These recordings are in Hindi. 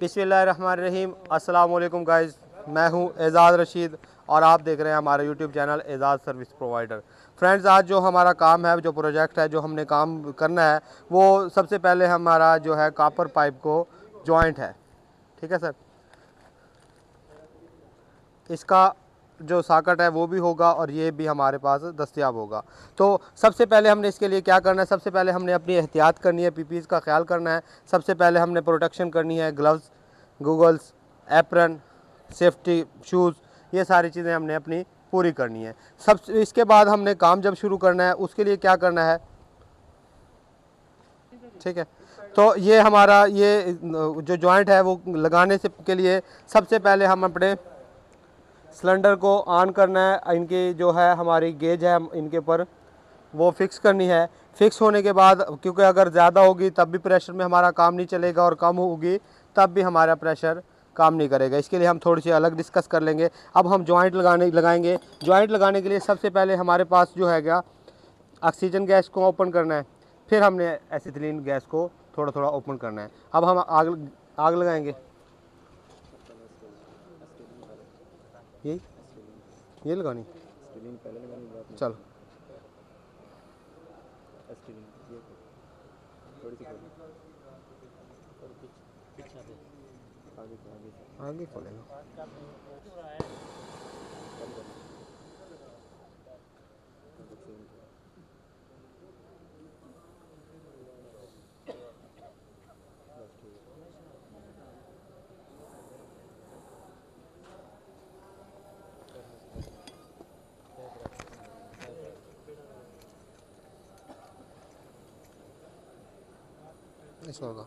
बिस्मिल्लाहिर्रहमानिर्रहीम। अस्सलाम वालेकुम गाइस, मैं हूं एजाज़ रशीद और आप देख रहे हैं हमारा यूट्यूब चैनल एजाज़ सर्विस प्रोवाइडर। फ्रेंड्स, आज जो हमारा काम है, जो प्रोजेक्ट है, जो हमने काम करना है, वो सबसे पहले हमारा जो है कॉपर पाइप को जॉइंट है। ठीक है सर, इसका जो सॉकेट है वो भी होगा और ये भी हमारे पास दस्तयाब होगा। तो सबसे पहले हमने इसके लिए क्या करना है, सबसे पहले हमने अपनी एहतियात करनी है, पीपीज़ का ख्याल करना है। सबसे पहले हमने प्रोटेक्शन करनी है, gloves, goggles, apron, safety shoes, ये सारी चीज़ें हमने अपनी पूरी करनी है। सब इसके बाद हमने काम जब शुरू करना है उसके लिए क्या करना है, ठीक है। तो ये हमारा ये जो जॉइंट है वो लगाने से के लिए सबसे पहले हम अपने सिलेंडर को ऑन करना है। इनकी जो है हमारी गेज है, इनके ऊपर वो फिक्स करनी है। फिक्स होने के बाद, क्योंकि अगर ज़्यादा होगी तब भी प्रेशर में हमारा काम नहीं चलेगा और कम होगी तब भी हमारा प्रेशर काम नहीं करेगा। इसके लिए हम थोड़ी सी अलग डिस्कस कर लेंगे। अब हम जॉइंट लगाएंगे। जॉइंट लगाने के लिए सबसे पहले हमारे पास जो है क्या, ऑक्सीजन गैस को ओपन करना है, फिर हमने एसिटिलीन गैस को थोड़ा थोड़ा ओपन करना है। अब हम आग लगाएंगे। यही ये लगानी, चलो। आगे खोलेगा। ऐसा होगा।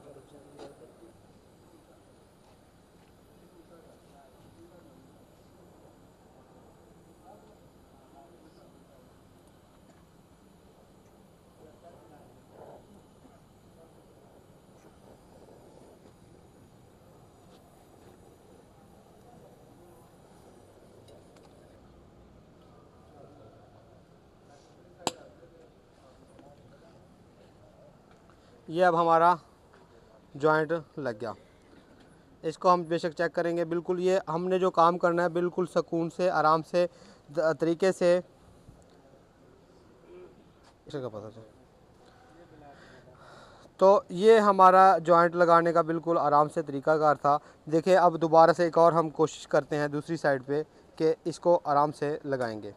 ये अब हमारा जॉइंट लग गया। इसको हम बेशक चेक करेंगे। बिल्कुल ये हमने जो काम करना है बिल्कुल सुकून से, आराम से, तरीके से इसका पता चले। तो ये हमारा जॉइंट लगाने का बिल्कुल आराम से तरीकाकार था। देखिए, अब दोबारा से एक और हम कोशिश करते हैं दूसरी साइड पे कि इसको आराम से लगाएंगे।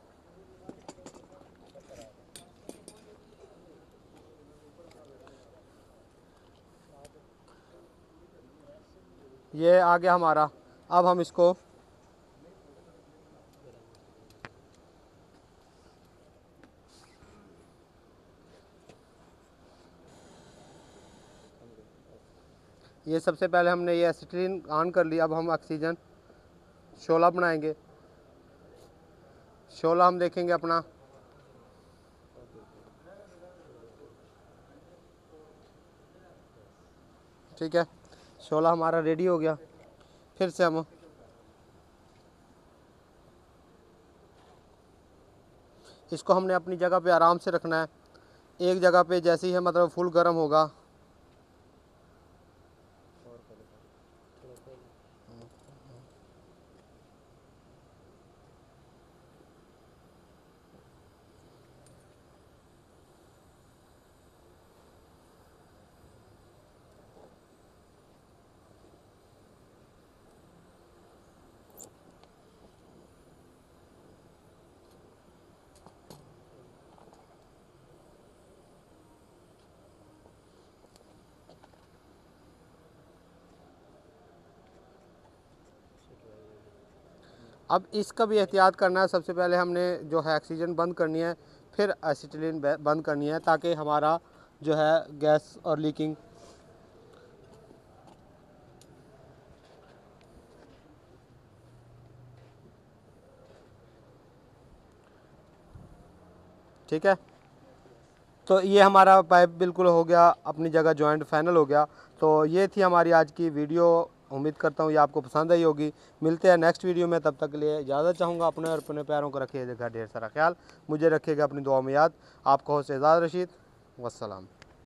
ये आ गया हमारा। अब हम इसको ये सबसे पहले हमने ये एसिटिलीन ऑन कर लिया। अब हम ऑक्सीजन शोला बनाएंगे। शोला हम देखेंगे अपना, ठीक है। शोला हमारा रेडी हो गया। फिर से हम इसको हमने अपनी जगह पे आराम से रखना है। एक जगह पे जैसे ही है, मतलब फुल गर्म होगा। अब इसका भी एहतियात करना है। सबसे पहले हमने जो है ऑक्सीजन बंद करनी है, फिर एसिटिलीन बंद करनी है, ताकि हमारा जो है गैस और लीकिंग, ठीक है। तो ये हमारा पाइप बिल्कुल हो गया अपनी जगह, जॉइंट फाइनल हो गया। तो ये थी हमारी आज की वीडियो। उम्मीद करता हूँ ये आपको पसंद आई होगी। मिलते हैं नेक्स्ट वीडियो में, तब तक के लिए इजाज़त चाहूँगा। अपने और अपने प्यारों को रखिएगा ढेर सारा ख्याल। मुझे रखिएगा अपनी दुआ में याद। आपका होस्ट एजाज़ रशीद। वस्सलाम।